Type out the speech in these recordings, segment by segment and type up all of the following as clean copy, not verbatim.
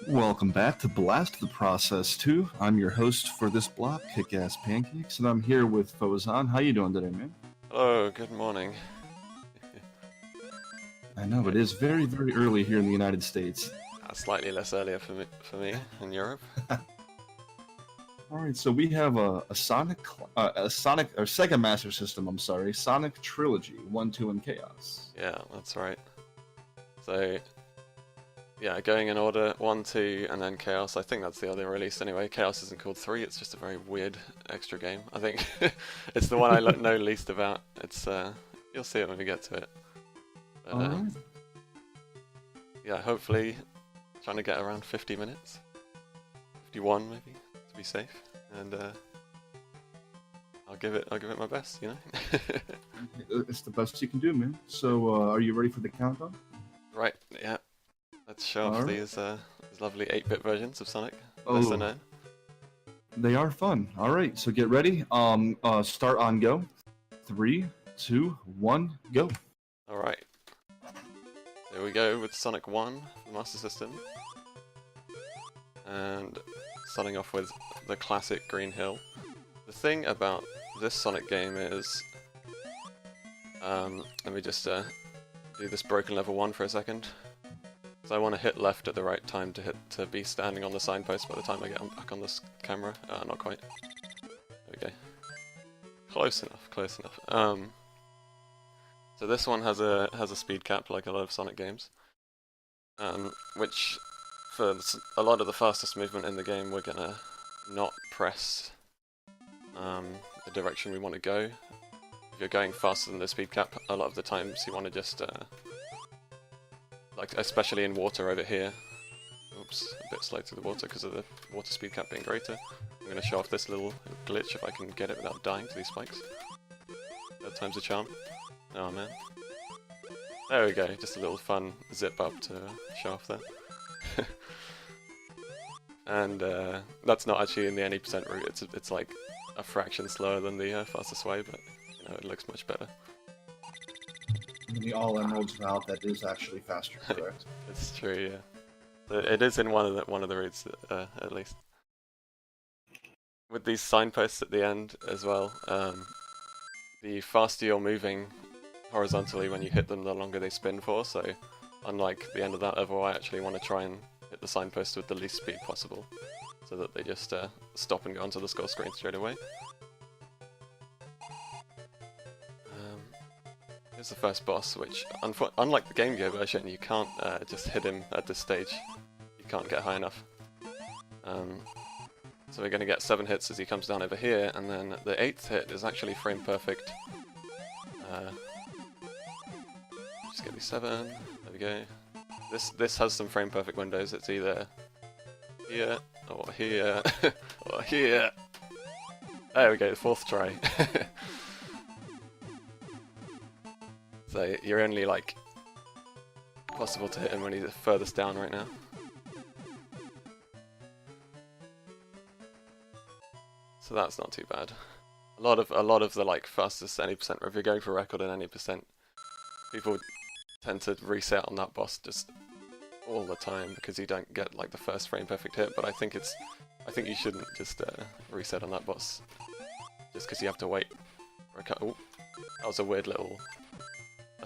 Welcome back to Blast the Process 2. I'm your host for this block, Kick-Ass Pancakes, and I'm here with Phozonn. How you doing today, man? Hello, good morning. I know, it is very, very early here in the United States. Slightly less earlier for me in Europe. Alright, so we have a Sega Master System, I'm sorry, Sonic Trilogy, 1, 2, and Chaos. Yeah, that's right. So, yeah, going in order, 1, 2, and then Chaos. I think that's the other release anyway. Chaos isn't called 3, it's just a very weird extra game. I think it's the one I know least about. It's you'll see it when we get to it. But, Alright. yeah, hopefully trying to get around 50 minutes. 51 maybe, to be safe. And I'll give it my best, you know? It's the best you can do, man. So, are you ready for the countdown? Right, yeah. Let's show off these lovely 8-bit versions of Sonic. Lesser known. They are fun. Alright, so get ready. Start on go. 3, 2, 1, go. Alright. There we go with Sonic 1 for the Master System. And starting off with the classic Green Hill. The thing about this Sonic game is... let me just do this broken level 1 for a second. So I want to hit left at the right time to be standing on the signpost by the time I get back on this camera. Not quite. There we go. Close enough, close enough. So this one has a speed cap like a lot of Sonic games, which for a lot of the fastest movement in the game we're gonna not press the direction we want to go. If you're going faster than the speed cap, a lot of the times you want to just like especially in water over here. Oops, a bit slow through the water because of the water speed cap being greater. I'm gonna show off this little glitch if I can get it without dying to these spikes. Third time's a charm. Oh man. There we go, just a little fun zip up to show off there. And that's not actually in the any percent route, it's like a fraction slower than the fastest way, but you know, it looks much better. In the all emeralds route, that is actually faster, correct? It's true, yeah. So it is in one of the routes, at least. With these signposts at the end as well, the faster you're moving horizontally when you hit them, the longer they spin for, so unlike the end of that level, I actually want to try and hit the signpost with the least speed possible, so that they just stop and go onto the score screen straight away. Here's the first boss, which, unlike the Game Gear version, you can't just hit him at this stage. You can't get high enough. So we're going to get 7 hits as he comes down over here, and then the 8th hit is actually frame perfect. Just get these 7, there we go. This has some frame perfect windows, it's either here, or here, or here. There we go, the 4th try. So you're only like possible to hit him when he's furthest down right now. So that's not too bad. A lot of the like fastest any percent, or if you're going for record in any percent, people tend to reset on that boss just all the time because you don't get like the first frame perfect hit. But I think you shouldn't just reset on that boss just because you have to wait for a cut. Oh, that was a weird little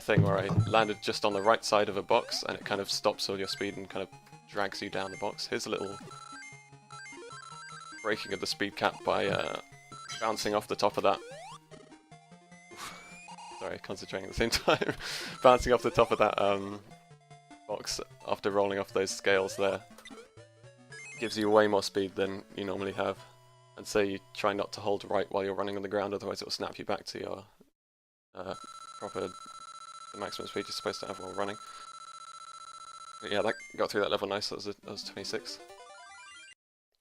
thing where I landed just on the right side of a box and it kind of stops all your speed and kind of drags you down the box. Here's a little breaking of the speed cap by bouncing off the top of that. Sorry, concentrating at the same time. Bouncing off the top of that box after rolling off those scales there. Gives you way more speed than you normally have. And so you try not to hold right while you're running on the ground, otherwise it will snap you back to your the maximum speed you're supposed to have while running. But yeah, that got through that level nice, that was 26.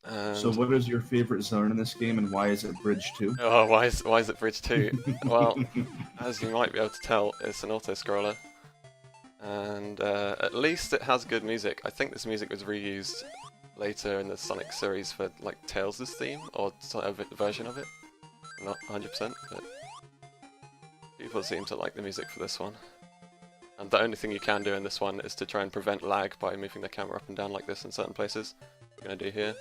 And so what is your favorite zone in this game, and why is it Bridge 2? Oh, why is it Bridge 2? Well, as you might be able to tell, it's an auto-scroller. And at least it has good music. I think this music was reused later in the Sonic series for like Tails' theme, or a version of it. I'm not 100%, but people seem to like the music for this one. And the only thing you can do in this one is to try and prevent lag by moving the camera up and down like this in certain places. I'm going to do here.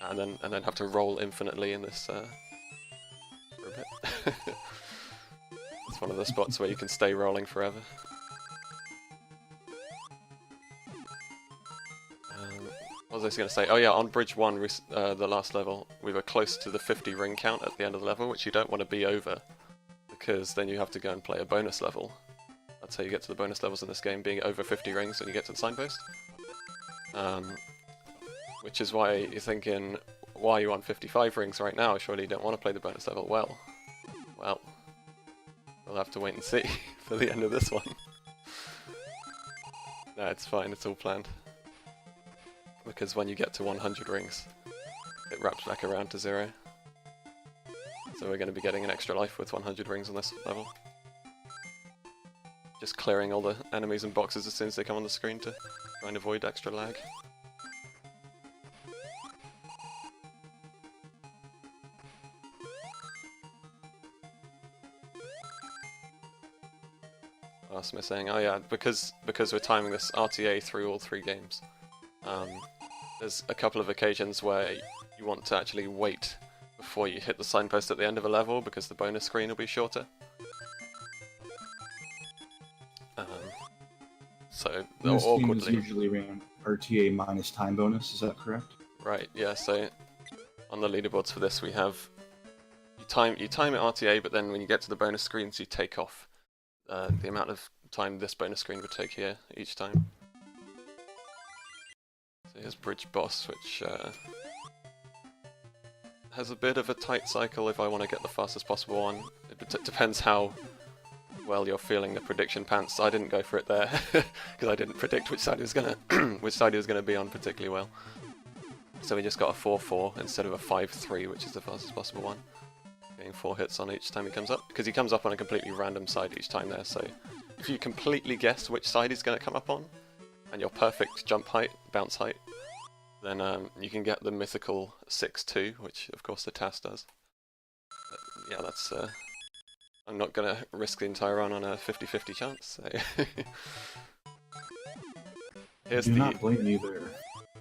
And then have to roll infinitely in this for a bit. It's one of the spots where you can stay rolling forever. What was I going to say? Oh yeah, on Bridge 1, the last level, we were close to the 50 ring count at the end of the level, which you don't want to be over, because then you have to go and play a bonus level. That's how you get to the bonus levels in this game, being over 50 rings when you get to the signpost. Which is why you're thinking, why are you on 55 rings right now? Surely you don't want to play the bonus level. Well, we'll have to wait and see for the end of this one. No, it's fine, it's all planned. Because when you get to 100 rings, it wraps back around to 0. So we're going to be getting an extra life with 100 rings on this level. Just clearing all the enemies and boxes as soon as they come on the screen to try and avoid extra lag. Smith saying, oh yeah, because we're timing this RTA through all 3 games, there's a couple of occasions where you want to actually wait before you hit the signpost at the end of a level, because the bonus screen will be shorter. So this awkwardly... game is usually around RTA minus time bonus, is that correct? Right, yeah, so on the leaderboards for this we have... You time it RTA, but then when you get to the bonus screens you take off the amount of time this bonus screen would take here each time. So here's Bridge Boss, which has a bit of a tight cycle if I want to get the fastest possible one. It depends how well you're feeling the prediction pants. I didn't go for it there because I didn't predict which side he was gonna be on particularly well. So we just got a 4-4 instead of a 5-3, which is the fastest possible one. Getting 4 hits on each time he comes up, because he comes up on a completely random side each time there, so if you completely guess which side he's going to come up on, and your perfect jump height, bounce height, then you can get the mythical 6-2, which of course the TAS does. But yeah, that's... I'm not going to risk the entire run on a 50-50 chance, so... Here's Do the not blame you there.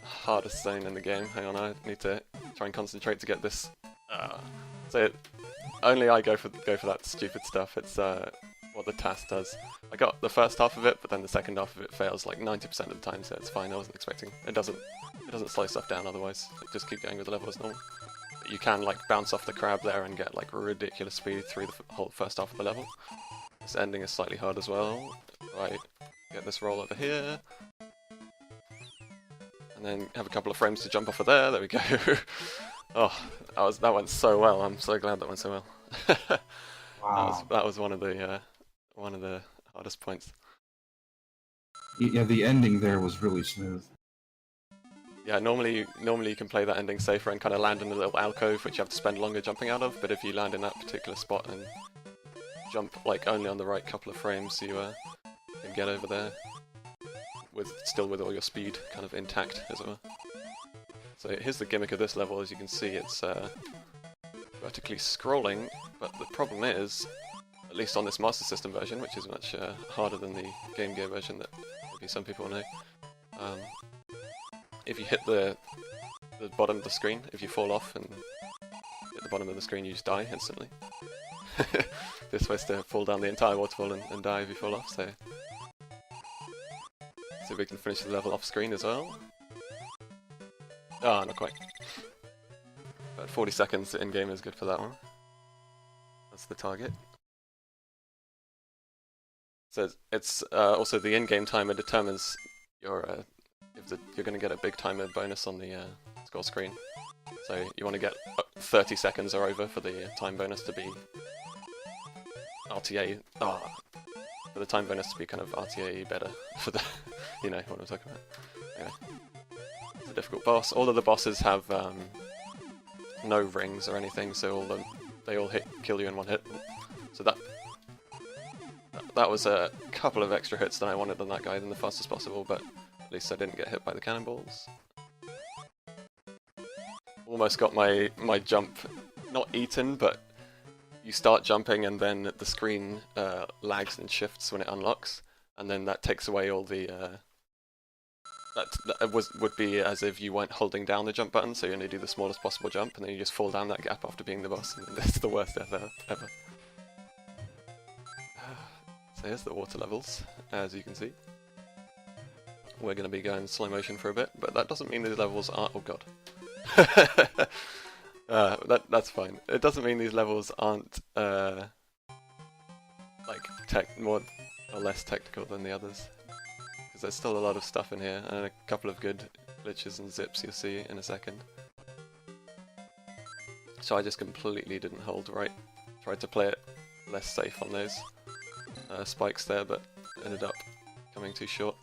hardest zone in the game. Hang on, I need to try and concentrate to get this... So only I go for that stupid stuff. It's what the TAS does. I got the first half of it, but then the second half of it fails like 90% of the time, so it's fine. I wasn't expecting. It doesn't slow stuff down otherwise. Like, just keep going with the level as normal. But you can like bounce off the crab there and get like ridiculous speed through the whole first half of the level. This ending is slightly hard as well. Right, get this roll over here. And then have a couple of frames to jump off of there. There we go. Oh, that went so well. I'm so glad that went so well. Wow. That was one of the hardest points. Yeah, the ending there was really smooth. Yeah, normally you can play that ending safer and kind of land in a little alcove, which you have to spend longer jumping out of. But if you land in that particular spot and jump like only on the right couple of frames, you can get over there still with all your speed kind of intact, as it were. So here's the gimmick of this level. As you can see, it's vertically scrolling, but the problem is, at least on this Master System version, which is much harder than the Game Gear version that maybe some people know, if you hit the bottom of the screen, if you fall off and hit the bottom of the screen, you just die instantly. You're supposed to fall down the entire waterfall and die if you fall off, so we can finish the level off screen as well. Ah, not quite. But 40 seconds in-game is good for that one. That's the target. So it's also the in-game timer determines your if you're going to get a big timer bonus on the score screen. So you want to get 30 seconds or over for the time bonus to be RTA. For the time bonus to be kind of RTA better for the, you know what I'm talking about. Anyway. It's a difficult boss. All of the bosses have no rings or anything, so they all kill you in one hit. So that was a couple of extra hits than I wanted on that guy than the fastest possible, but at least I didn't get hit by the cannonballs. Almost got my jump not eaten, but you start jumping and then the screen lags and shifts when it unlocks, and then that takes away all the would be as if you weren't holding down the jump button, so you only do the smallest possible jump, and then you just fall down that gap after being the boss, and that's the worst death ever. So here's the water levels, as you can see. We're going to be going slow motion for a bit, but that doesn't mean these levels aren't... Oh god. That's fine. It doesn't mean these levels aren't like more or less technical than the others. Because there's still a lot of stuff in here, and a couple of good glitches and zips you'll see in a second. So I just completely didn't hold right. Tried to play it less safe on those spikes there, but ended up coming too short.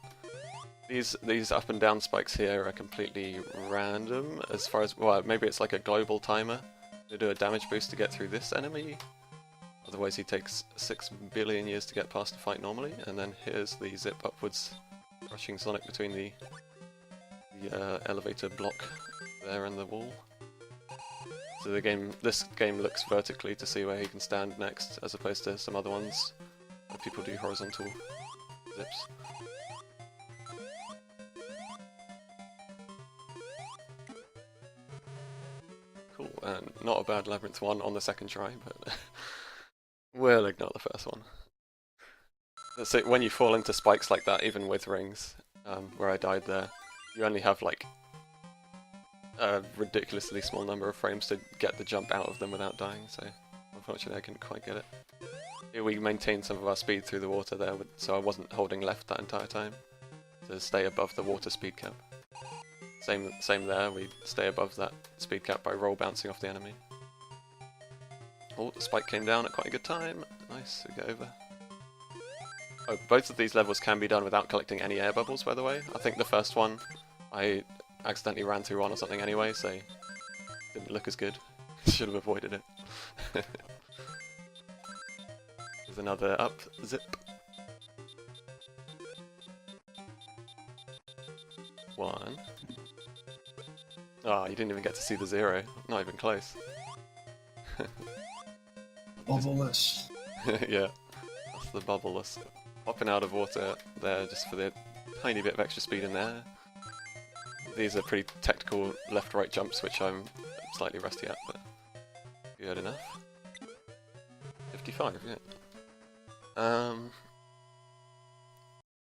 These up and down spikes here are completely random as far as, well, maybe it's like a global timer to do a damage boost to get through this enemy. Otherwise he takes 6 billion years to get past the fight normally, and then here's the zip upwards, crushing Sonic between the elevator block there and the wall. So this game looks vertically to see where he can stand next, as opposed to some other ones where people do horizontal zips. Cool, and not a bad Labyrinth one on the second try, but we'll ignore the first one. So when you fall into spikes like that, even with rings, where I died there, you only have like a ridiculously small number of frames to get the jump out of them without dying, so unfortunately I couldn't quite get it. Here we maintained some of our speed through the water there, so I wasn't holding left that entire time to stay above the water speed cap. Same there, we stay above that speed cap by roll bouncing off the enemy. Oh, the spike came down at quite a good time. Nice, we get over. Oh, both of these levels can be done without collecting any air bubbles, by the way. I think the first one, I accidentally ran through one or something anyway, so didn't look as good. Should have avoided it. There's another up zip. One. Ah, you didn't even get to see the zero. Not even close. Bubbleless. Yeah, that's the bubbleless. Popping out of water there just for the tiny bit of extra speed in there. These are pretty technical left-right jumps, which I'm slightly rusty at, but good enough. 55, yeah.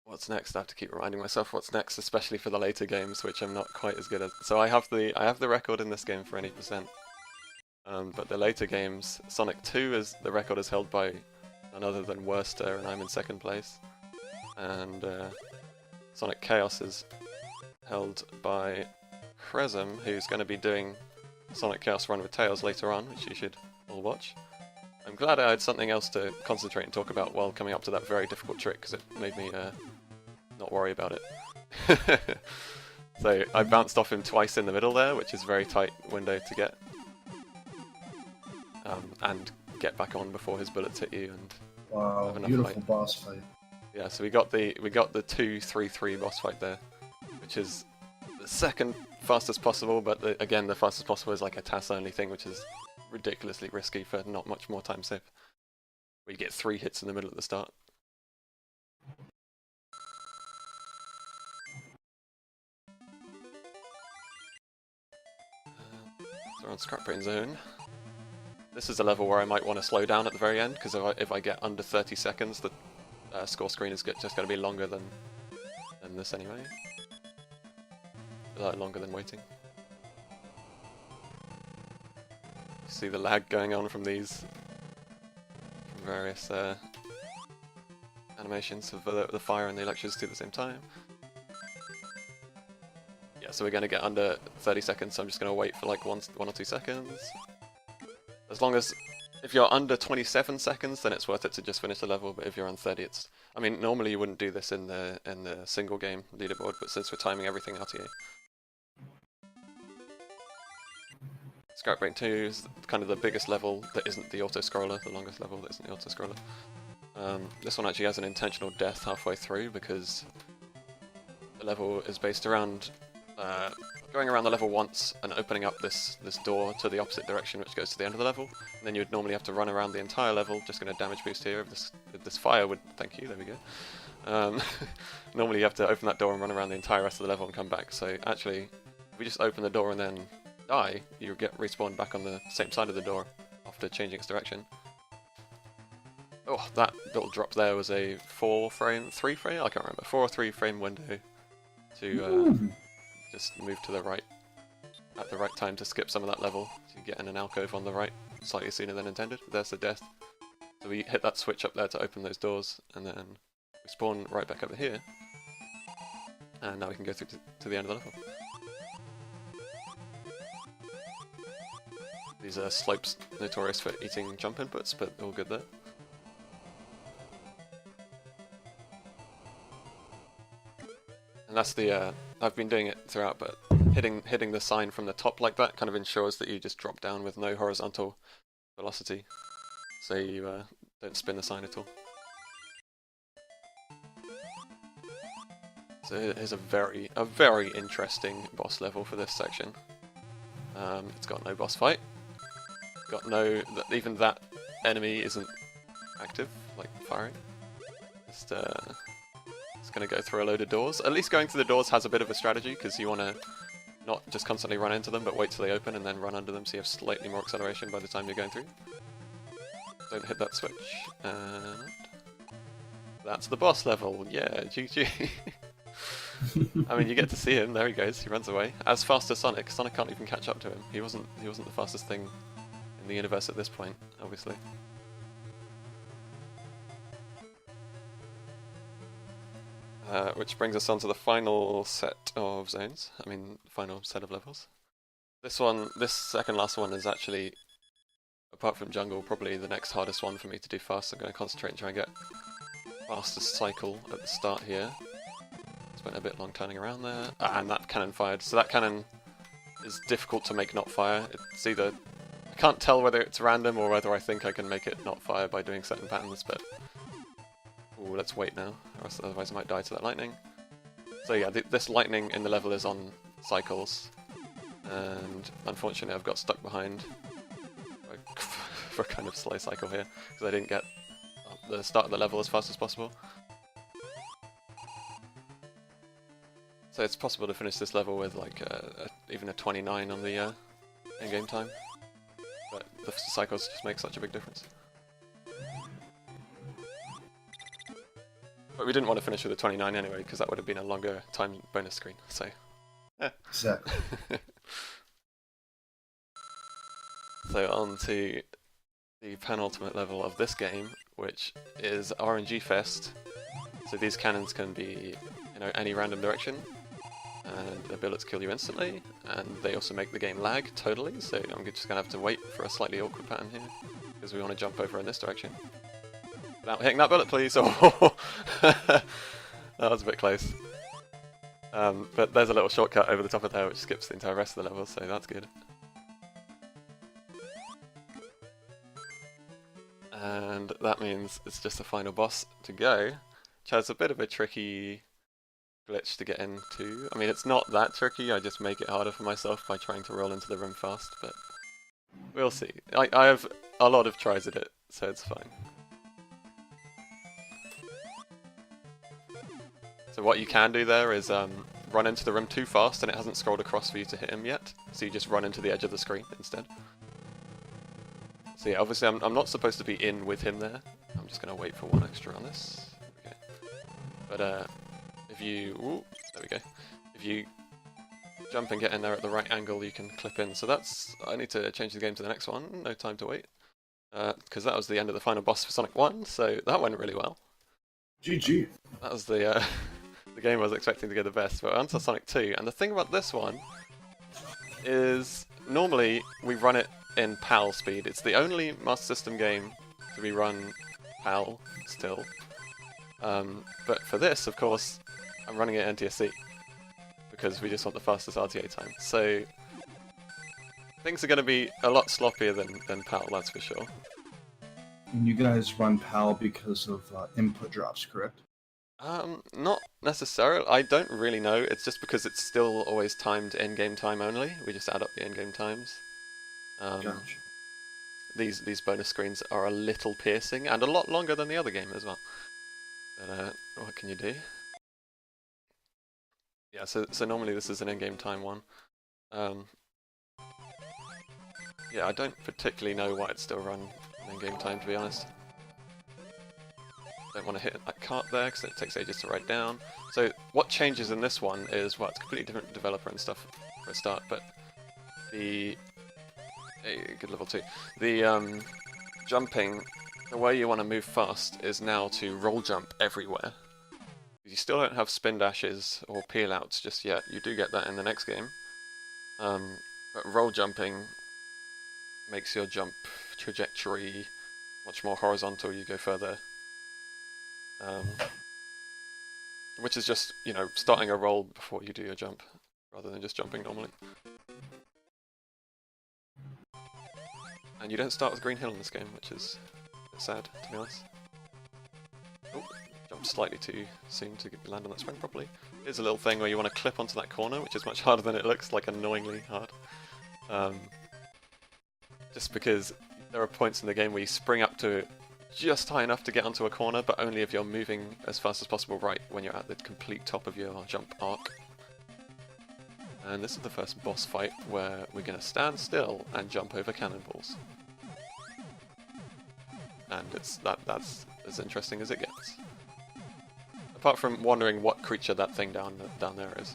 What's next? I have to keep reminding myself what's next, especially for the later games, which I'm not quite as good at. So I have the record in this game for any percent. But the later games, Sonic 2 the record is held by none other than Worster, and I'm in second place. And Sonic Chaos is held by Cresm, who's going to be doing Sonic Chaos Run with Tails later on, which you should all watch. I'm glad I had something else to concentrate and talk about while coming up to that very difficult trick, because it made me not worry about it. So I bounced off him twice in the middle there, which is a very tight window to get. And get back on before his bullets hit you and wow, have enough beautiful fight. boss fight. Yeah, so we got the 2-3-3 boss fight there, which is the second fastest possible, but again the fastest possible is like a TAS only thing, which is ridiculously risky for not much more time save. Where you get 3 hits in the middle at the start. So we're on Scrap Brain Zone. This is a level where I might want to slow down at the very end, because if I get under 30 seconds, the score screen is just going to be longer than this anyway. Longer than waiting. You see the lag going on from these various animations of the fire and the electricity at the same time. Yeah, so we're going to get under 30 seconds, so I'm just going to wait for like 1 or 2 seconds. As long as, if you're under 27 seconds, then it's worth it to just finish the level, but if you're on 30, it's... I mean, normally you wouldn't do this in the single game leaderboard, but since we're timing everything RTA. Scrap Brain 2 is kind of the biggest level that isn't the auto-scroller, the longest level that isn't the auto-scroller. This one actually has an intentional death halfway through, because the level is based around going around the level once and opening up this door to the opposite direction, which goes to the end of the level. And then you would normally have to run around the entire level. Just going to damage boost here. If this fire would, thank you. There we go. Normally you have to open that door and run around the entire rest of the level and come back. So actually, if we just open the door and then die, you get respawned back on the same side of the door after changing its direction. Oh, that little drop there was a 3 frame, I can't remember, 4 or 3 frame window to just move to the right at the right time to skip some of that level. So you get in an alcove on the right slightly sooner than intended. There's the death. So we hit that switch up there to open those doors, and then we spawn right back over here. And now we can go through to the end of the level. These are slopes notorious for eating jump inputs, but all good there. And that's the, I've been doing it throughout, but hitting the sign from the top like that kind of ensures that you just drop down with no horizontal velocity, so you don't spin the sign at all. So here's a very interesting boss level for this section. It's got no boss fight. Got no, even that enemy isn't active, like firing. Just it's going to go through a load of doors. At least going through the doors has a bit of a strategy, because you want to not just constantly run into them, but wait till they open and then run under them, so you have slightly more acceleration by the time you're going through. Don't hit that switch, and that's the boss level. Yeah, GG. I mean, you get to see him. There he goes. He runs away as fast as Sonic. Sonic can't even catch up to him. He wasn't the fastest thing in the universe at this point, obviously. Which brings us on to the final set of zones. I mean, final set of levels. This second last one is actually, apart from jungle, probably the next hardest one for me to do fast. I'm going to concentrate and try and get fastest cycle at the start here. Spent a bit long turning around there. Ah, and that cannon fired. So that cannon is difficult to make not fire. It's either, I can't tell whether it's random or whether I think I can make it not fire by doing certain patterns, but ooh, let's wait now, or else otherwise I might die to that lightning. So yeah, this lightning in the level is on cycles, and unfortunately I've got stuck behind for a kind of slow cycle here, because I didn't get the start of the level as fast as possible. So it's possible to finish this level with like even a 29 on the in-game time, but the cycles just make such a big difference. But we didn't want to finish with a 29 anyway, because that would have been a longer time bonus screen, so yeah. Exactly. So on to the penultimate level of this game, which is RNG Fest. So these cannons can be, you know, any random direction, and the bullets kill you instantly, and they also make the game lag totally, so I'm just going to have to wait for a slightly awkward pattern here, because we want to jump over in this direction. Without hitting that bullet, please! Oh, that was a bit close. But there's a little shortcut over the top of there which skips the entire rest of the level, so that's good. And that means it's just the final boss to go, which has a bit of a tricky glitch to get into. I mean, it's not that tricky, I just make it harder for myself by trying to roll into the room fast, but we'll see. I have a lot of tries at it, so it's fine. So what you can do there is run into the room too fast and it hasn't scrolled across for you to hit him yet, so you just run into the edge of the screen instead. So yeah, obviously I'm not supposed to be in with him there. I'm just going to wait for one extra on this. Okay. But if you... Ooh, there we go. If you jump and get in there at the right angle, you can clip in. So that's... I need to change the game to the next one. No time to wait. Because that was the end of the final boss for Sonic 1, so that went really well. GG. That was the game I was expecting to go the best, but onto Sonic 2. And the thing about this one is normally we run it in PAL speed. It's the only Master System game to be run PAL still. But for this, of course, I'm running it NTSC because we just want the fastest RTA time. So things are going to be a lot sloppier than PAL, that's for sure. And you guys run PAL because of input drops, correct? Not necessarily. I don't really know. It's just because it's still always timed in-game time only. We just add up the in-game times. Gotcha. These bonus screens are a little piercing and a lot longer than the other game as well. But what can you do? Yeah, so normally this is an in-game time one. Yeah, I don't particularly know why it's still run in in-game time, to be honest. Don't want to hit that cart there because it takes ages to write down. So what changes in this one is, well, it's a completely different developer and stuff for a start, but the good level 2. The jumping, the way you want to move fast is now to roll jump everywhere. You still don't have spin dashes or peel outs just yet. You do get that in the next game. But roll jumping makes your jump trajectory much more horizontal. You go further. Which is just, you know, starting a roll before you do your jump, rather than just jumping normally. And you don't start with Green Hill in this game, which is a bit sad, to be honest. Oh, jumped slightly too soon to land on that spring properly. Here's a little thing where you want to clip onto that corner, which is much harder than it looks, like annoyingly hard. Just because there are points in the game where you spring up to just high enough to get onto a corner, but only if you're moving as fast as possible right when you're at the complete top of your jump arc. And this is the first boss fight where we're going to stand still and jump over cannonballs. And that's as interesting as it gets. Apart from wondering what creature that thing down there is.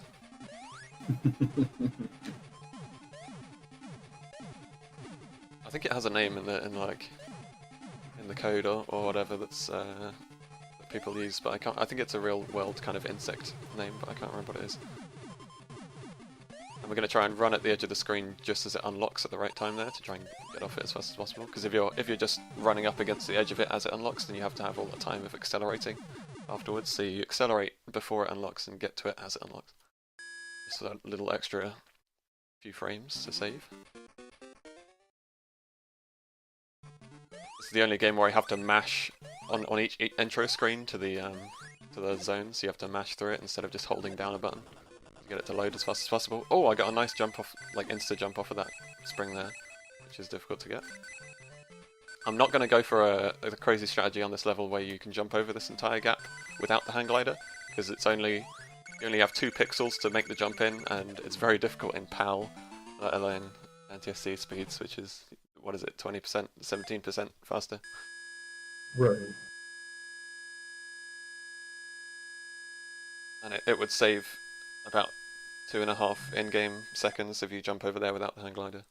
I think it has a name in the code or whatever that's that people use, but I can't. I think it's a real world kind of insect name, but I can't remember what it is. And we're going to try and run at the edge of the screen just as it unlocks at the right time there to try and get off it as fast as possible. Because if you're just running up against the edge of it as it unlocks, then you have to have all the time of accelerating afterwards. So you accelerate before it unlocks and get to it as it unlocks. Just a little extra few frames to save. This is the only game where I have to mash on each intro screen to the zone, so you have to mash through it instead of just holding down a button to get it to load as fast as possible. Oh, I got a nice jump off, like insta jump off of that spring there, which is difficult to get. I'm not going to go for a crazy strategy on this level where you can jump over this entire gap without the hang glider, because you only have 2 pixels to make the jump in, and it's very difficult in PAL, let alone NTSC speeds, which is, what is it, 20%, 17% faster. Right. And it would save about 2.5 in-game seconds if you jump over there without the hang glider.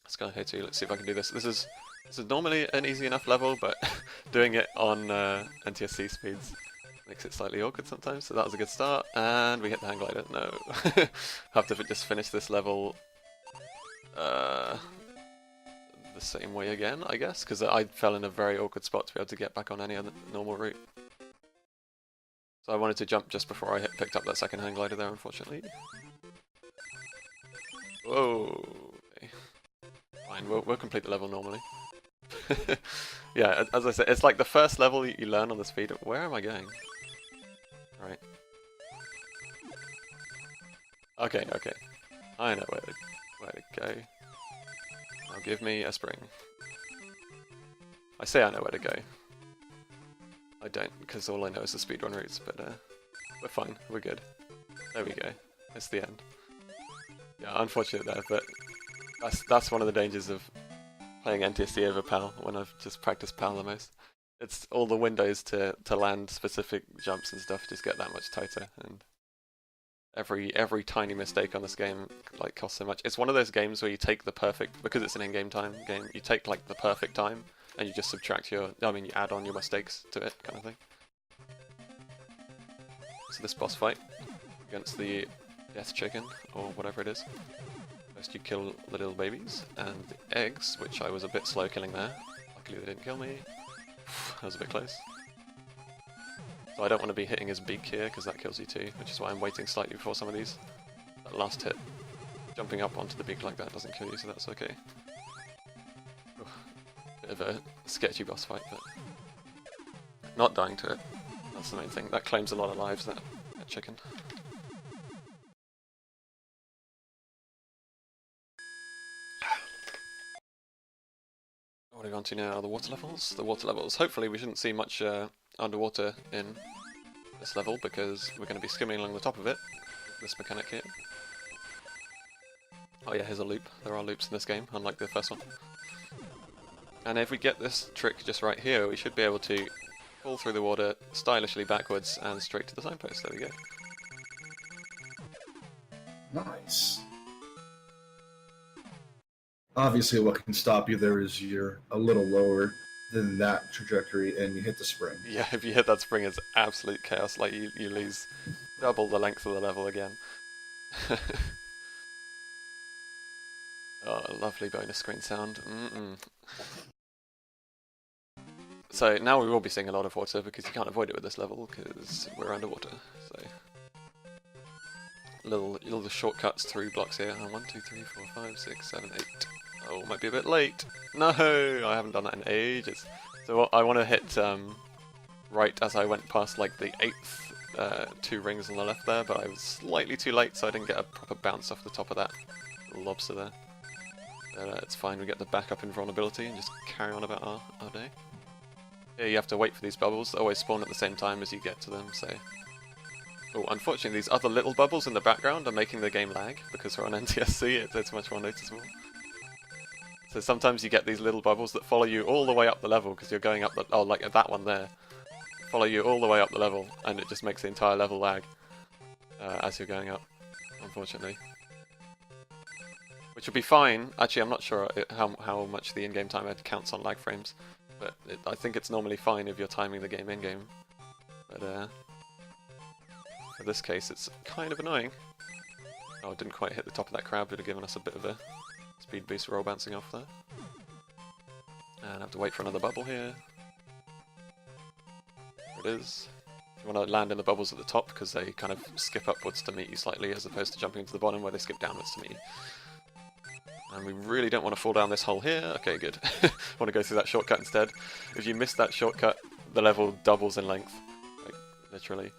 Sky here too. Let's see if I can do this. This is normally an easy enough level, but doing it on NTSC speeds makes it slightly awkward sometimes. So that was a good start, and we hit the hang glider. No, have to just finish this level the same way again, I guess, because I fell in a very awkward spot to be able to get back on any other normal route. So I wanted to jump just before I picked up that second hang glider there, unfortunately. Whoa. Okay. Fine, we'll complete the level normally. Yeah, as I said, it's like the first level you learn on the speed. Where am I going? Right. Okay. I know where to go. Now give me a spring. I say I know where to go. I don't, because all I know is the speedrun routes, but we're fine, we're good. There we go. It's the end. Yeah, unfortunate there, but that's one of the dangers of playing NTSC over PAL when I've just practiced PAL the most. It's all the windows to land specific jumps and stuff just get that much tighter, and every tiny mistake on this game like costs so much. It's one of those games where you take the perfect, because it's an in-game time game, you take like the perfect time and you just subtract you add on your mistakes to it, kind of thing. So this boss fight against the death chicken, or whatever it is. First you kill the little babies, and the eggs, which I was a bit slow killing there. Luckily they didn't kill me. That was a bit close. So I don't want to be hitting his beak here, because that kills you too, which is why I'm waiting slightly before some of these. That last hit, jumping up onto the beak like that doesn't kill you, so that's okay. Bit of a sketchy boss fight, but not dying to it. That's the main thing. That claims a lot of lives, that chicken. What are we on to now? The water levels? The water levels. Hopefully we shouldn't see much underwater in this level, because we're going to be skimming along the top of it. This mechanic here. Oh yeah, here's a loop. There are loops in this game, unlike the first one. And if we get this trick just right here, we should be able to fall through the water stylishly backwards and straight to the signpost. There we go. Nice. Obviously, what can stop you there is you're a little lower than that trajectory and you hit the spring. Yeah, if you hit that spring, it's absolute chaos. Like, you lose double the length of the level again. Oh, lovely bonus screen sound. So now we will be seeing a lot of water, because you can't avoid it with this level, because we're underwater. So little shortcuts through blocks here. 1, 2, 3, 4, 5, 6, 7, 8. Oh, might be a bit late. No, I haven't done that in ages. So I want to hit right as I went past like the 8th 2 rings on the left there, but I was slightly too late, so I didn't get a proper bounce off the top of that little lobster there. But it's fine, we get the backup invulnerability and just carry on about our day. Here you have to wait for these bubbles. They always spawn at the same time as you get to them, so... Oh, unfortunately these other little bubbles in the background are making the game lag, because we're on NTSC, it's much more noticeable. So sometimes you get these little bubbles that follow you all the way up the level, because you're going up the... Oh, like that one there. Follow you all the way up the level, and it just makes the entire level lag as you're going up, unfortunately. Which would be fine. Actually, I'm not sure how much the in-game timer counts on lag frames, but I think it's normally fine if you're timing the game in-game. But for this case, it's kind of annoying. Oh, I didn't quite hit the top of that crab, would have given us a bit of a speed boost roll bouncing off there. And I have to wait for another bubble here. There it is. You want to land in the bubbles at the top, because they kind of skip upwards to meet you slightly, as opposed to jumping to the bottom where they skip downwards to meet you. And we really don't want to fall down this hole here. Okay, good. Want to go through that shortcut instead. If you miss that shortcut, the level doubles in length. Like, literally.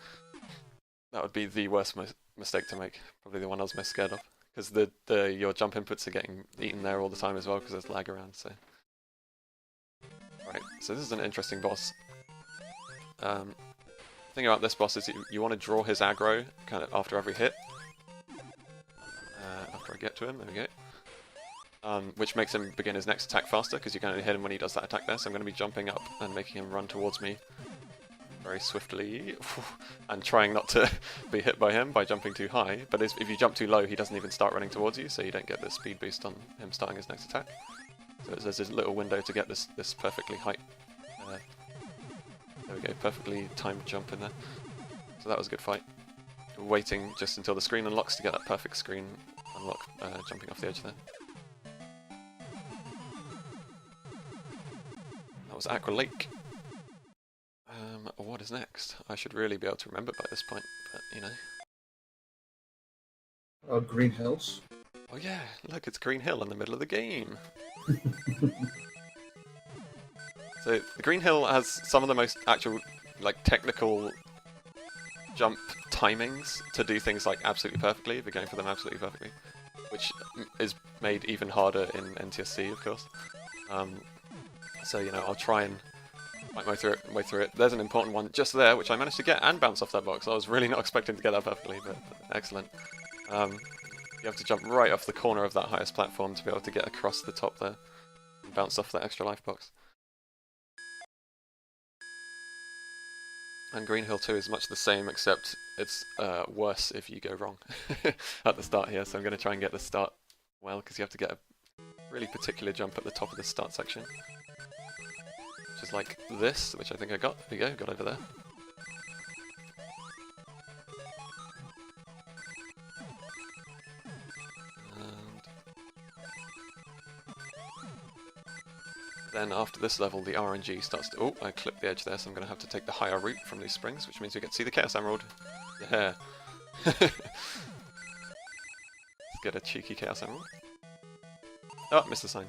That would be the worst mistake to make. Probably the one I was most scared of. Because your jump inputs are getting eaten there all the time as well, because there's lag around, so... Right, so this is an interesting boss. The thing about this boss is you want to draw his aggro kind of after every hit. After I get to him, there we go. Which makes him begin his next attack faster, because you can only hit him when he does that attack there, so I'm going to be jumping up and making him run towards me very swiftly, and trying not to be hit by him by jumping too high, but if you jump too low, he doesn't even start running towards you, so you don't get the speed boost on him starting his next attack. So there's this little window to get this perfectly there we go, perfectly timed jump in there. So that was a good fight. Waiting just until the screen unlocks to get that perfect screen unlock, jumping off the edge there. That was Aqua Lake. What is next? I should really be able to remember by this point, but you know. Green Hills. Oh yeah, look, it's Green Hill in the middle of the game. So the Green Hill has some of the most actual, like, technical jump timings to do things like absolutely perfectly, if you're going for them absolutely perfectly, which is made even harder in NTSC, of course. So you know, I'll try and fight my way through it. There's an important one just there, which I managed to get and bounce off that box. I was really not expecting to get that perfectly, but excellent. You have to jump right off the corner of that highest platform to be able to get across the top there and bounce off that extra life box. And Green Hill 2 is much the same, except it's worse if you go wrong at the start here, so I'm going to try and get the start well, because you have to get a really particular jump at the top of the start section. Which is like this, which I think I got. There we go, got over there. Then after this level, the RNG starts to... Oh, I clipped the edge there, so I'm going to have to take the higher route from these springs, which means we get to see the Chaos Emerald. Yeah. Let's get a cheeky Chaos Emerald. Oh, missed the sign.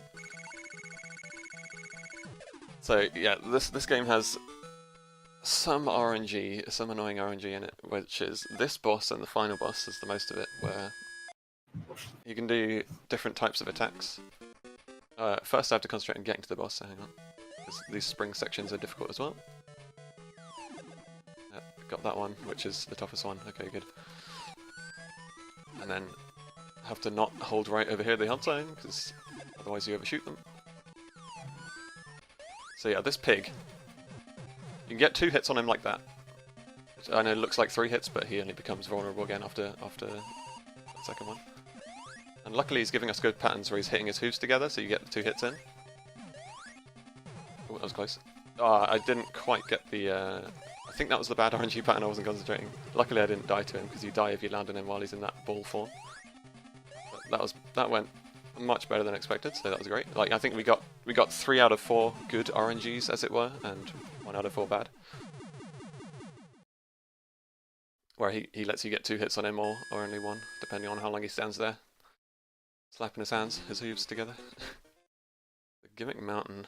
So, yeah, this game has some RNG, some annoying RNG in it, which is this boss and the final boss is the most of it, where you can do different types of attacks. First I have to concentrate on getting to the boss, so hang on, because these spring sections are difficult as well. Got that one, which is the toughest one, okay, good. And then have to not hold right over here the whole time, because otherwise you overshoot them. So yeah, this pig, you can get 2 hits on him like that. Which I know it looks like 3 hits, but he only becomes vulnerable again after the second one. And luckily he's giving us good patterns where he's hitting his hooves together, so you get the 2 hits in. Oh, that was close. I didn't quite get the... I think that was the bad RNG pattern, I wasn't concentrating. Luckily I didn't die to him, because you die if you land on him while he's in that ball form. But that went much better than expected, so that was great. Like, I think we got 3 out of 4 good RNGs, as it were, and 1 out of 4 bad. Where he lets you get 2 hits on him or only 1, depending on how long he stands there. Slapping his hands, his hooves together. The Gimmick Mountain.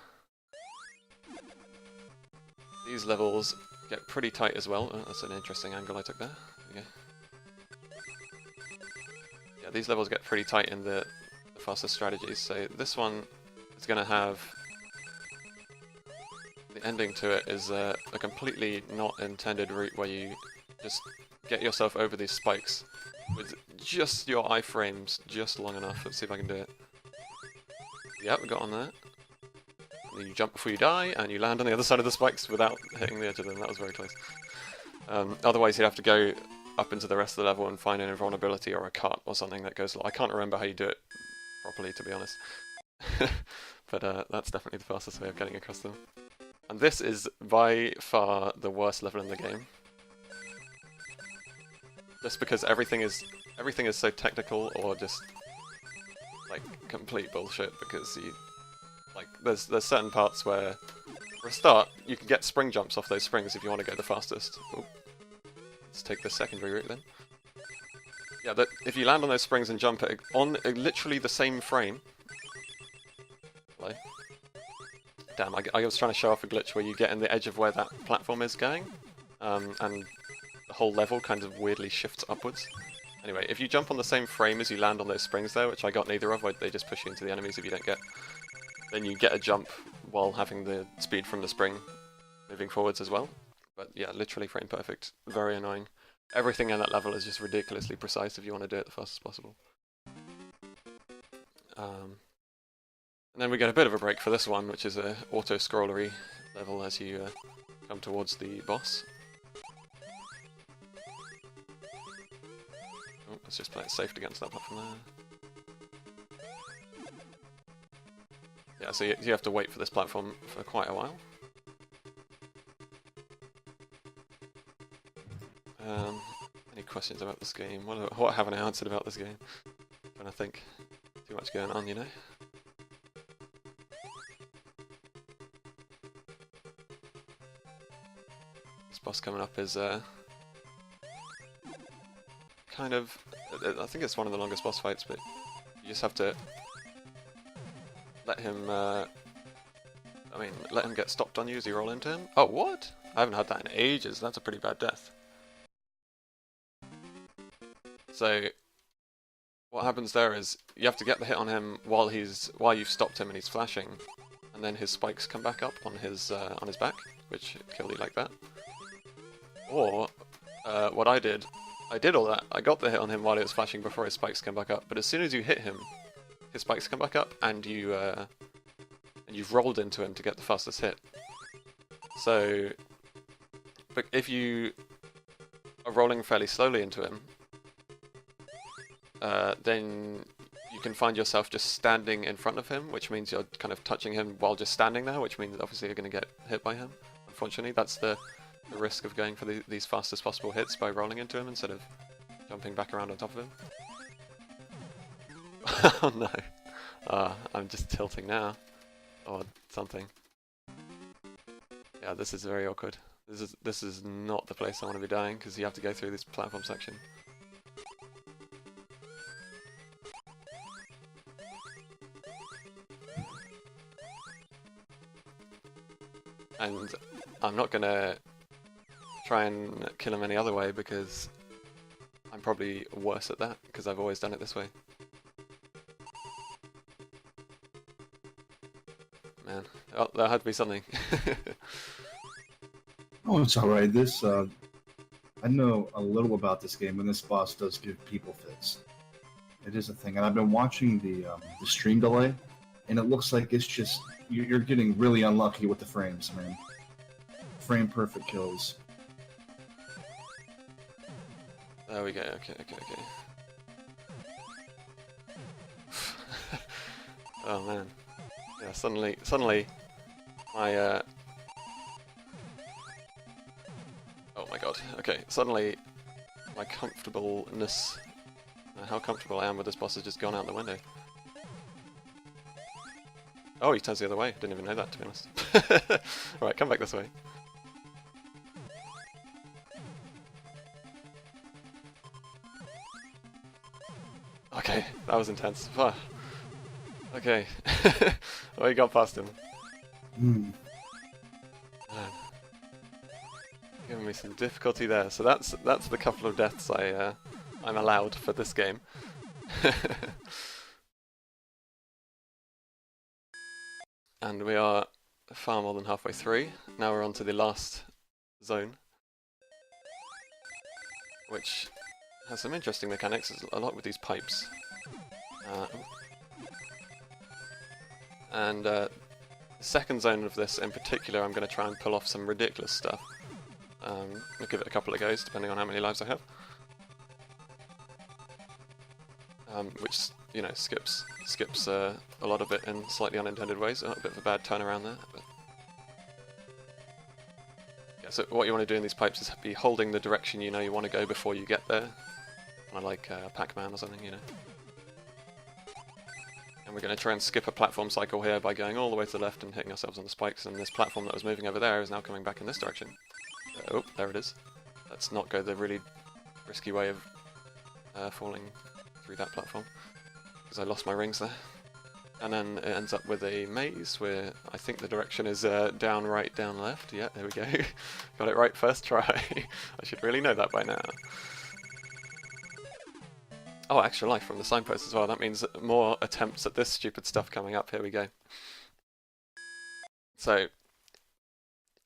These levels get pretty tight as well. Oh, that's an interesting angle I took there. There we go. Yeah, these levels get pretty tight in the fastest strategies. So this one is going to have... The ending to it is a completely not intended route where you just get yourself over these spikes with just your iframes just long enough. Let's see if I can do it. Yep, we got on there. And then you jump before you die, and you land on the other side of the spikes without hitting the edge of them. That was very close. Otherwise, you'd have to go up into the rest of the level and find an invulnerability or a cut or something that goes... I can't remember how you do it properly, to be honest. But that's definitely the fastest way of getting across them. And this is by far the worst level in the game. Just because everything is so technical, or just like complete bullshit, because you like there's certain parts where for a start you can get spring jumps off those springs if you want to go the fastest. Ooh. Let's take the secondary route then. Yeah, if you land on those springs and jump it on literally the same frame. Hello. Damn, I was trying to show off a glitch where you get in the edge of where that platform is going, and the whole level kind of weirdly shifts upwards. Anyway, if you jump on the same frame as you land on those springs there, which I got neither of, they just push you into the enemies if you don't get, then you get a jump while having the speed from the spring moving forwards as well. But yeah, literally frame perfect. Very annoying. Everything in that level is just ridiculously precise if you want to do it the fastest possible. And then we get a bit of a break for this one, which is a auto-scrollery level as you come towards the boss. Oh, let's just play it safe against that platform there. Yeah, so you have to wait for this platform for quite a while. Any questions about this game? What haven't I answered about this game? When I think too much going on, you know? This boss coming up is kind of... I think it's one of the longest boss fights, but you just have to let him... let him get stopped on you as you roll into him. Oh, what? I haven't had that in ages. That's a pretty bad death. So, what happens there is you have to get the hit on him while you've stopped him and he's flashing, and then his spikes come back up on his back, which kill you like that. Or what I did all that. I got the hit on him while he was flashing before his spikes come back up. But as soon as you hit him, his spikes come back up, and you've rolled into him to get the fastest hit. So, but if you are rolling fairly slowly into him, then you can find yourself just standing in front of him, which means you're kind of touching him while just standing there, which means obviously you're going to get hit by him. Unfortunately, that's the risk of going for these fastest possible hits by rolling into him instead of jumping back around on top of him. Oh no, I'm just tilting now, or something. Yeah, this is very awkward. This is not the place I want to be dying, because you have to go through this platform section. And I'm not gonna try and kill him any other way because I'm probably worse at that because I've always done it this way. Man, oh, there had to be something. Oh, it's alright. This, I know a little about this game, and this boss does give people fits. It is a thing, and I've been watching the stream delay, and it looks like it's just you're getting really unlucky with the frames, man. Frame perfect kills. There we go. Okay. Oh man. Yeah. Suddenly, my oh my god. Okay. Suddenly, my comfortableness, how comfortable I am with this boss has just gone out the window. Oh, he turns the other way. Didn't even know that, to be honest. Right, come back this way. Okay, that was intense. Okay. Oh, you got past him. Hmm. Man. Giving me some difficulty there. So that's the couple of deaths I'm allowed for this game. And we are far more than halfway through. Now we're on to the last zone, which has some interesting mechanics. There's a lot with these pipes. And the second zone of this in particular, I'm going to try and pull off some ridiculous stuff. I'll give it a couple of goes, depending on how many lives I have. Which, you know, skips a lot of it in slightly unintended ways. A bit of a bad turnaround there. But yeah, so what you want to do in these pipes is be holding the direction you know you want to go before you get there. Kind of like Pac-Man or something, you know. And we're going to try and skip a platform cycle here by going all the way to the left and hitting ourselves on the spikes, and this platform that was moving over there is now coming back in this direction. Oh, there it is. Let's not go the really risky way of falling through that platform, because I lost my rings there. And then it ends up with a maze where I think the direction is down, right, down, left. Yeah, there we go. Got it right first try. I should really know that by now. Oh, extra life from the signpost as well. That means more attempts at this stupid stuff coming up. Here we go. So,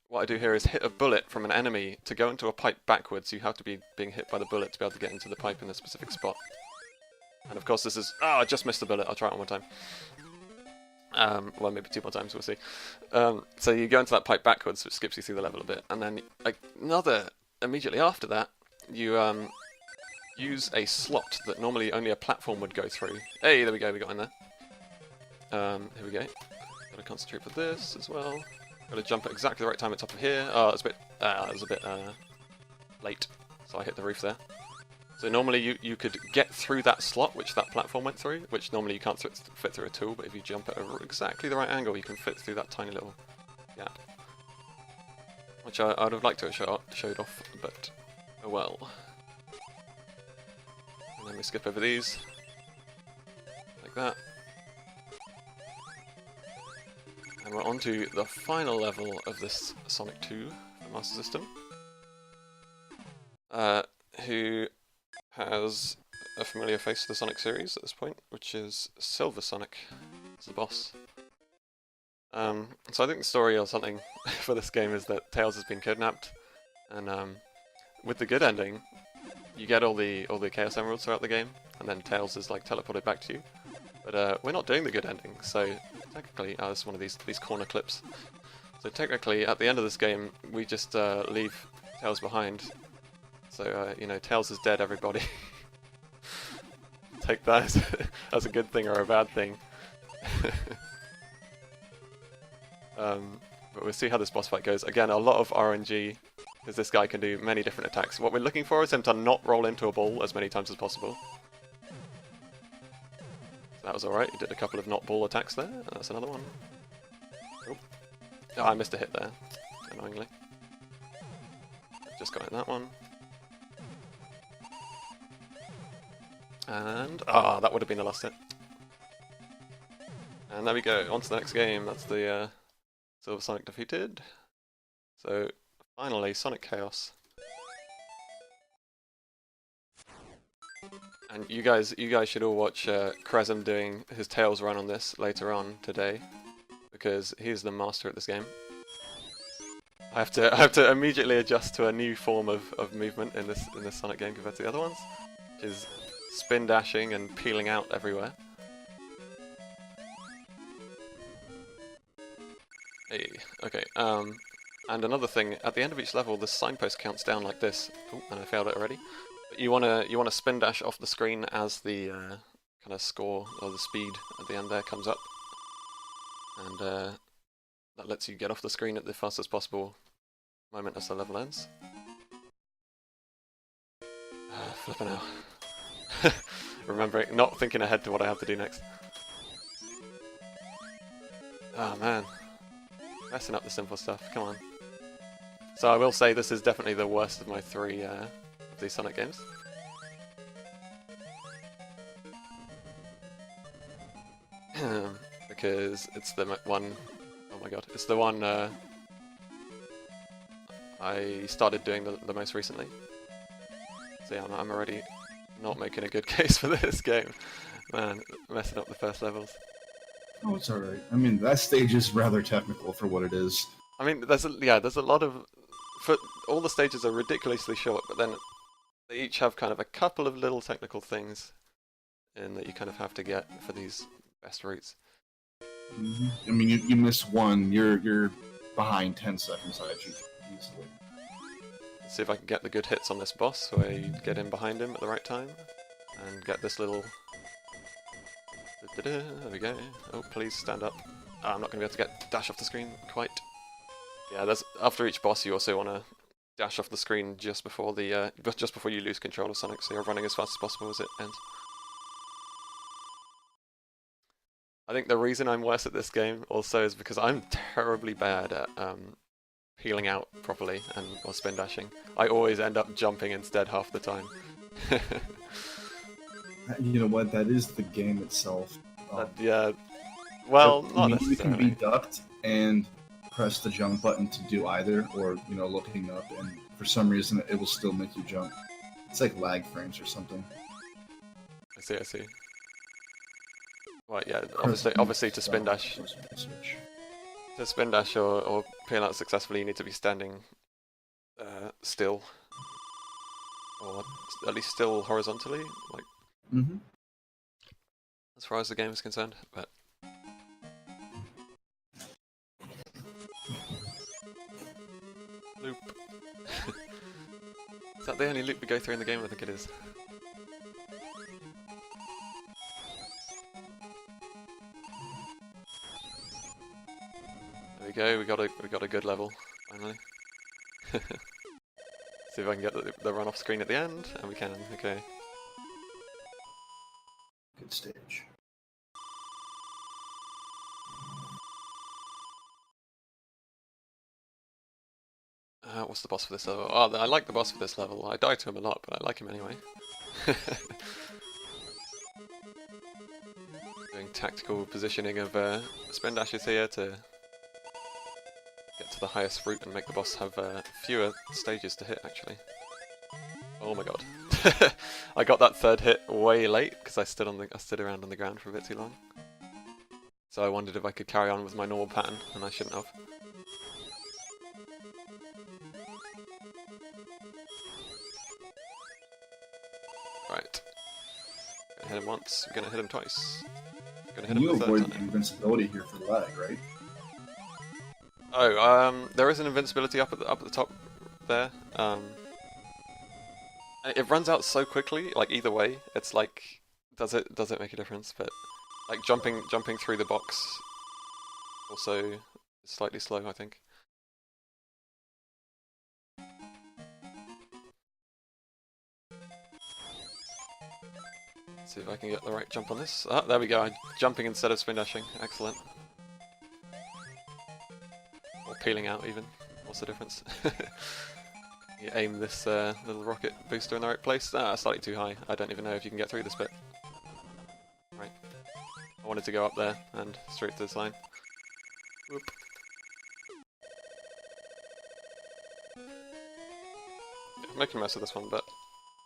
what I do here is hit a bullet from an enemy. To go into a pipe backwards, you have to be being hit by the bullet to be able to get into the pipe in a specific spot. And of course this is... Oh, I just missed the bullet. I'll try it one more time. Well, maybe two more times, we'll see. So you go into that pipe backwards, which skips you through the level a bit. And then immediately after that, you use a slot that normally only a platform would go through. Hey, there we go, we got in there. Here we go. Gotta concentrate for this as well. Gotta jump at exactly the right time at the top of here. Oh, it was a bit late, so I hit the roof there. So normally you could get through that slot which that platform went through, which normally you can't fit through at all, but if you jump at exactly the right angle, you can fit through that tiny little gap. Which I would have liked to have showed off, but oh well. And then we skip over these, like that. And we're on to the final level of this Sonic 2 for Master System. Who has a familiar face to the Sonic series at this point, which is Silver Sonic as the boss. So I think the story or something for this game is that Tails has been kidnapped, and with the good ending, you get all the Chaos Emeralds throughout the game, and then Tails is like teleported back to you. But we're not doing the good ending, so technically, this is one of these corner clips. So technically, at the end of this game, we just leave Tails behind. So, you know, Tails is dead, everybody. Take that as a good thing or a bad thing. But we'll see how this boss fight goes. Again, a lot of RNG, because this guy can do many different attacks. What we're looking for is him to not roll into a ball as many times as possible. So that was alright, he did a couple of not ball attacks there, and that's another one. Oh, I missed a hit there, annoyingly. Just got in that one. And, that would have been the last hit. And there we go, on to the next game. That's the Silver Sonic defeated. So, finally, Sonic Chaos And you guys should all watch Krezm doing his Tails run on this later on today, because he's the master at this game. I have to immediately adjust to a new form of movement in this Sonic game compared to the other ones, which is spin dashing and peeling out everywhere. Hey, okay. And another thing, at the end of each level, the signpost counts down like this. Oh, and I failed it already. But you wanna spin dash off the screen as the kind of score or the speed at the end there comes up, and that lets you get off the screen at the fastest possible moment as the level ends. Flipping out. Remembering, not thinking ahead to what I have to do next. Oh man, messing up the simple stuff. Come on. So I will say this is definitely the worst of my three of these Sonic games. Because it's the one, oh my god, it's the one I started doing the most recently. So yeah, I'm already not making a good case for this game. Man, messing up the first levels. Oh, it's alright. I mean, that stage is rather technical for what it is. I mean, there's a lot of, all the stages are ridiculously short, but then they each have kind of a couple of little technical things in that you kind of have to get for these best routes. I mean, you miss one, you're behind 10 seconds easily. Let's see if I can get the good hits on this boss, where you get in behind him at the right time, and get this little... There we go. Oh, please stand up. Oh, I'm not going to be able to get dash off the screen quite. Yeah, there's after each boss you also want to dash off the screen just before the just before you lose control of Sonic, so you're running as fast as possible as it ends. I think the reason I'm worse at this game also is because I'm terribly bad at peeling out properly or spin dashing. I always end up jumping instead half the time. You know what? That is the game itself. Yeah. Well, not necessarily. You can be ducked and press the jump button to do either, or looking up, and for some reason it will still make you jump. It's like lag frames or something. I see. Well, yeah. Obviously, to spin dash. To spin dash or peel out successfully, you need to be standing still, or at least still horizontally, like. As far as the game is concerned, but loop. Is that the only loop we go through in the game? I think it is. There we go. We got a good level finally. See if I can get the run off screen at the end, and we can. Okay. Good stage. What's the boss for this level? Oh, I like the boss for this level. I die to him a lot, but I like him anyway. Doing tactical positioning of spin dashes here to get to the highest route and make the boss have fewer stages to hit, actually. Oh my god. I got that third hit way late because I stood around on the ground for a bit too long. So I wondered if I could carry on with my normal pattern, and I shouldn't have. Right. Gonna hit him once, we're gonna hit him twice. Gonna hit him you the third avoid time. invincibility here for lag, right? Oh, there is an invincibility up at the top there. It runs out so quickly, like either way, it's like, does it make a difference? But like jumping through the box also is slightly slow, I think. Let's see if I can get the right jump on this. Ah, there we go. I'm jumping instead of spin dashing. Excellent. Or peeling out even. What's the difference? You aim this little rocket booster in the right place. Ah, slightly too high. I don't even know if you can get through this bit. Right. I wanted to go up there and straight to this line. Whoop. Yeah, making a mess of this one, but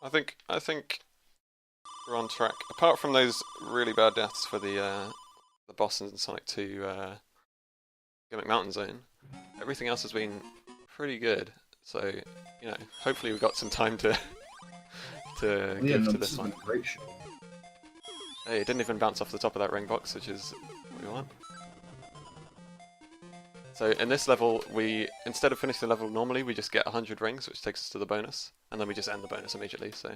I think we're on track. Apart from those really bad deaths for the boss in Sonic 2 Gimmick Mountain Zone, everything else has been pretty good. So, you know, hopefully we've got some time to give to this one. Been a great show. Hey, it didn't even bounce off the top of that ring box, which is what we want. So in this level, instead of finishing the level normally, we just get 100 rings, which takes us to the bonus, and then we just end the bonus immediately. So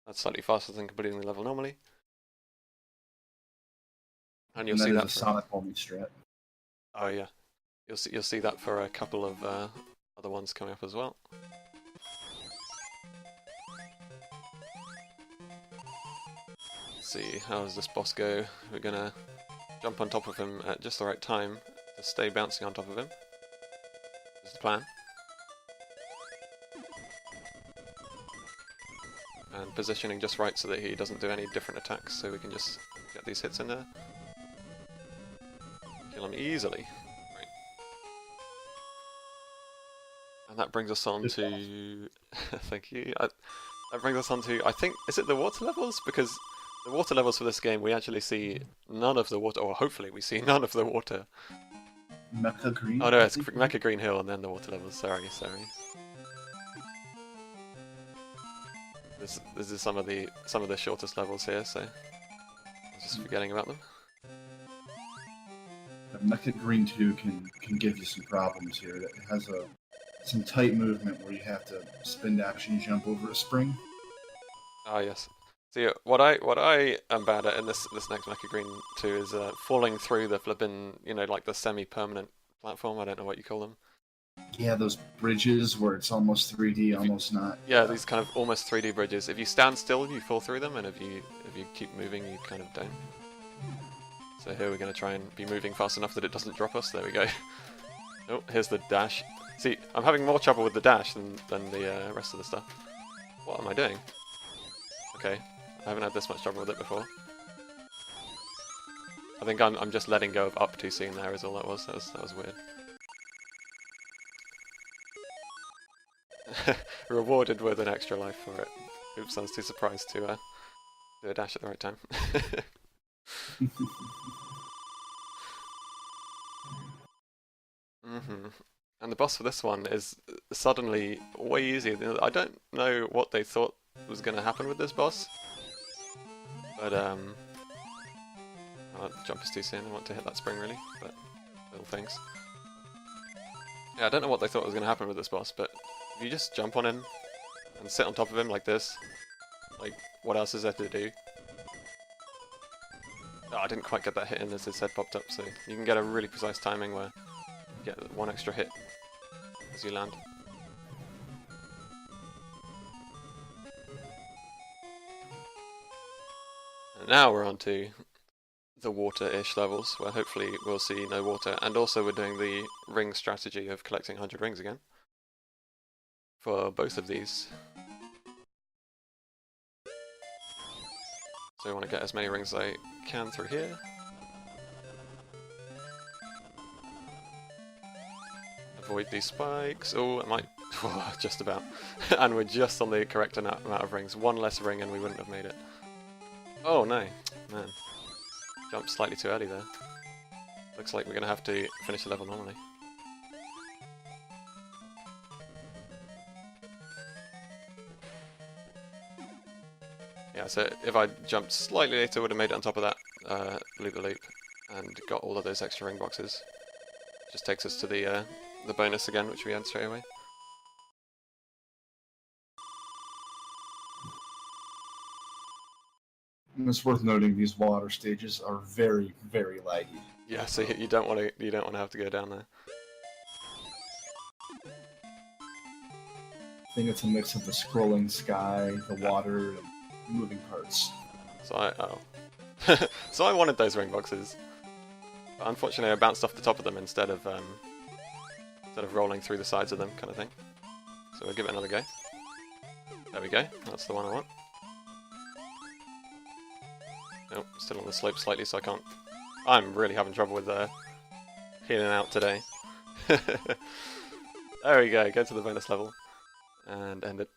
that's slightly faster than completing the level normally. And you'll see that for a Sonic only strat. Oh yeah, you'll see that for a couple of other ones coming up as well. Let's see, how does this boss go? We're gonna jump on top of him at just the right time to stay bouncing on top of him. This is the plan. And positioning just right so that he doesn't do any different attacks, so we can just get these hits in there. Kill him easily. Right. And that brings us on to... Thank you. That brings us on to, I think, is it the water levels? Because the water levels for this game, we actually see none of the water, or hopefully we see none of the water. Mecha Green? Oh no, it's Mecha Green Hill and then the water levels, sorry. This is some of the shortest levels here, so I was just forgetting about them. The Mecha Green 2 can give you some problems here. It has some tight movement where you have to spin dash and jump over a spring. Ah yes. See, what I am bad at in this next Mecha Green 2 is falling through the flippin', you know, like the semi-permanent platform. I don't know what you call them. Yeah, those bridges where it's almost 3D, almost not. Yeah, these kind of almost 3D bridges. If you stand still, you fall through them, and if you keep moving, you kind of don't. So here we're going to try and be moving fast enough that it doesn't drop us. There we go. Oh, here's the dash. See, I'm having more trouble with the dash than the rest of the stuff. What am I doing? Okay, I haven't had this much trouble with it before. I think I'm just letting go of up too soon there is all that was. That was weird. Rewarded with an extra life for it. Oops, I was too surprised to do a dash at the right time. And the boss for this one is suddenly way easier. I don't know what they thought was going to happen with this boss, but oh, jump is too soon. I want to hit that spring really, but little things. Yeah, I don't know what they thought was going to happen with this boss, but if you just jump on him and sit on top of him like this, like what else is there to do? Oh, I didn't quite get that hit in as his head popped up, so you can get a really precise timing where you get one extra hit as you land. And now we're on to the water-ish levels, where hopefully we'll see no water, and also we're doing the ring strategy of collecting 100 rings again for both of these. So I want to get as many rings as I can through here. Avoid these spikes. Oh, I might... Oh, just about. And we're just on the correct amount of rings. One less ring and we wouldn't have made it. Oh no, man. Jumped slightly too early there. Looks like we're going to have to finish the level normally. Yeah, so if I jumped slightly later, I would have made it on top of that loop-the-loop and got all of those extra ring boxes. Just takes us to the bonus again, which we had straight away. And it's worth noting these water stages are very, very laggy. Yeah, so you don't want to have to go down there. I think it's a mix of the scrolling sky, the water, and moving parts. So so I wanted those ring boxes. But unfortunately, I bounced off the top of them instead of rolling through the sides of them, kind of thing. So we'll give it another go. There we go. That's the one I want. Nope, still on the slope slightly, so I can't... I'm really having trouble with healing out today. There we go, go to the bonus level. And end it.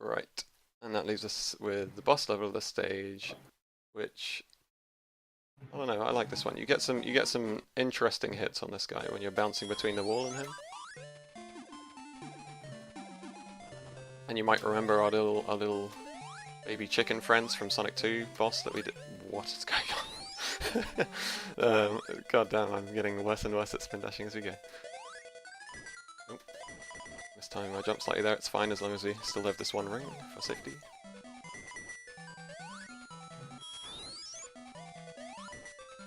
Right, and that leaves us with the boss level of the stage, which I don't know. I like this one. You get some interesting hits on this guy when you're bouncing between the wall and him. And you might remember our little baby chicken friends from Sonic 2 boss that we did. What is going on? God damn, I'm getting worse and worse at spin dashing as we go. Oh, this time I jumped slightly there. It's fine as long as we still have this one ring for safety.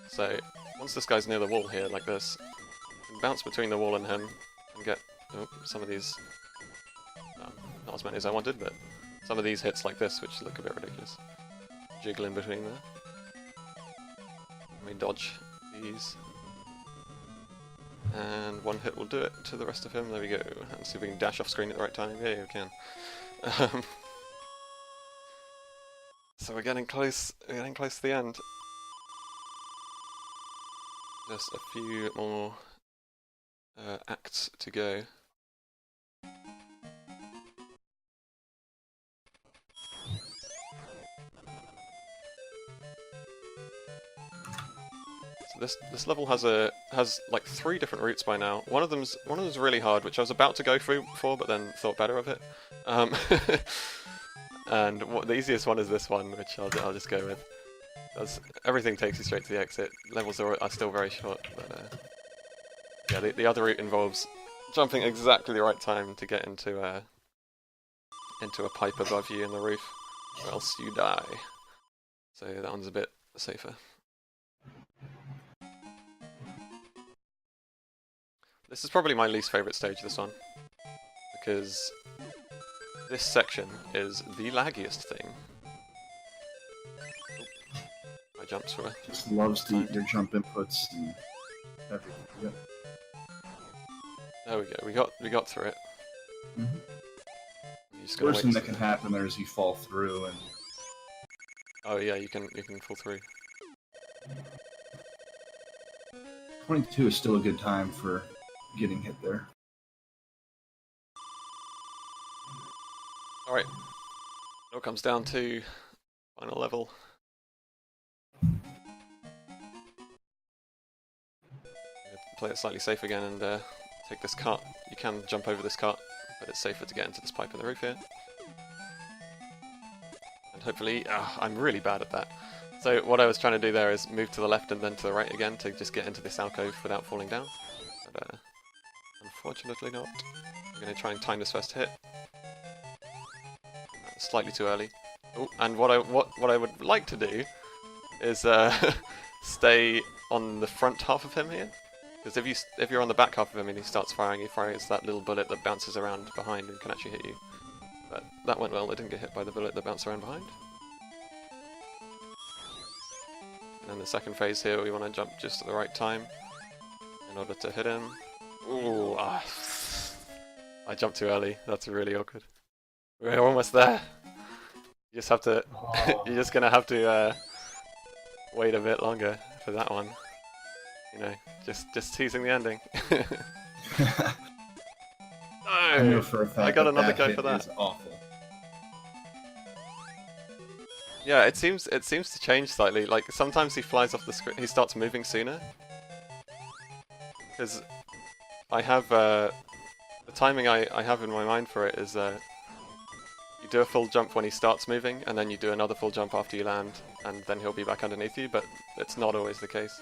So once this guy's near the wall here, like this, you can bounce between the wall and him and get some of these. Not as many as I wanted, but some of these hits like this, which look a bit ridiculous. Jiggle in between there. Let me dodge these. And one hit will do it to the rest of him. There we go. And see if we can dash off screen at the right time. Yeah, we can. So we're getting close. We're getting close to the end. Just a few more acts to go. This level has like 3 different routes by now. One of them's really hard, which I was about to go through for, but then thought better of it. And the easiest one is this one, which I'll just go with. Everything takes you straight to the exit. Levels are still very short, but yeah, the other route involves jumping exactly the right time to get into a pipe above you in the roof, or else you die. So that one's a bit safer. This is probably my least favourite stage, this one, because this section is the laggiest thing. My jumps were... Just loves to eat your jump inputs and everything. Yeah. There we go. We got through it. Mm-hmm. Worst thing that can happen there is you fall through and... Oh yeah, you can fall through. 22 is still a good time for getting hit there. Alright. Now it comes down to final level. Play it slightly safe again and take this cart. You can jump over this cart, but it's safer to get into this pipe in the roof here. And hopefully... I'm really bad at that. So what I was trying to do there is move to the left and then to the right again to just get into this alcove without falling down. But unfortunately not. I'm going to try and time this first hit. Slightly too early. Oh, and what I would like to do is stay on the front half of him here. Because if you're on the back half of him and he starts firing, he fires that little bullet that bounces around behind and can actually hit you. But that went well. I didn't get hit by the bullet that bounced around behind. And then the second phase here, we want to jump just at the right time in order to hit him. Ooh, I jumped too early. That's really awkward. We're almost there. You just have to. You're just gonna have to wait a bit longer for that one. You know, just teasing the ending. I know for a fact I got another that go hit for that. Is awful. Yeah, it seems to change slightly. Like sometimes he flies off the screen. He starts moving sooner. Because I have the timing I have in my mind for it is you do a full jump when he starts moving, and then you do another full jump after you land, and then he'll be back underneath you. But it's not always the case.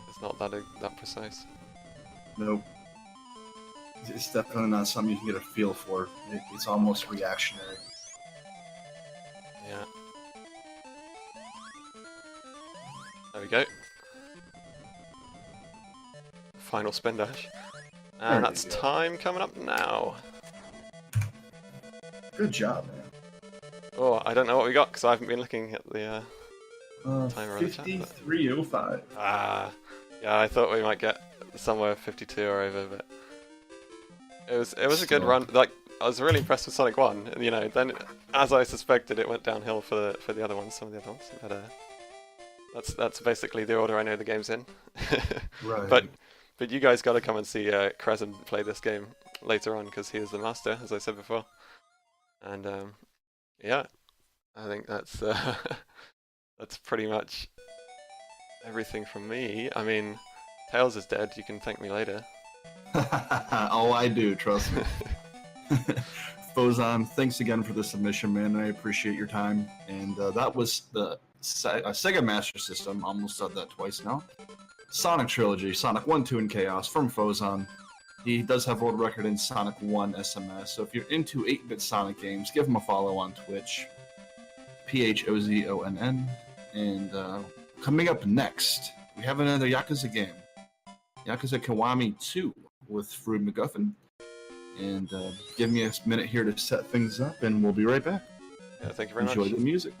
It's not that precise. Nope. It's definitely not something you can get a feel for. It's almost reactionary. Yeah. There we go. Final spin dash. And that's time coming up now. Good job, man. Oh, I don't know what we got because I haven't been looking at the timer on the chat. 53:05. Yeah, I thought we might get somewhere 52 or over, but it was a good run. Like I was really impressed with Sonic 1, and you know, then as I suspected, it went downhill for the other ones, some of the other ones. But that's basically the order I know the game's in. Right. But you guys got to come and see Crescent play this game later on because he is the master, as I said before. And yeah, I think that's that's pretty much everything from me. I mean, Tails is dead. You can thank me later. Oh, I do, trust me. Phozonn, thanks again for the submission, man. I appreciate your time. And that was the Sega Master System. Almost said that twice now. Sonic Trilogy, Sonic 1, 2, and Chaos from Phozonn. He does have world record in Sonic 1 SMS. So if you're into 8-bit Sonic games, give him a follow on Twitch. Phozonn. And coming up next, we have another Yakuza game. Yakuza Kiwami 2 with Fruit McGuffin. And give me a minute here to set things up, and we'll be right back. Yeah, thank you very much. Enjoy the music.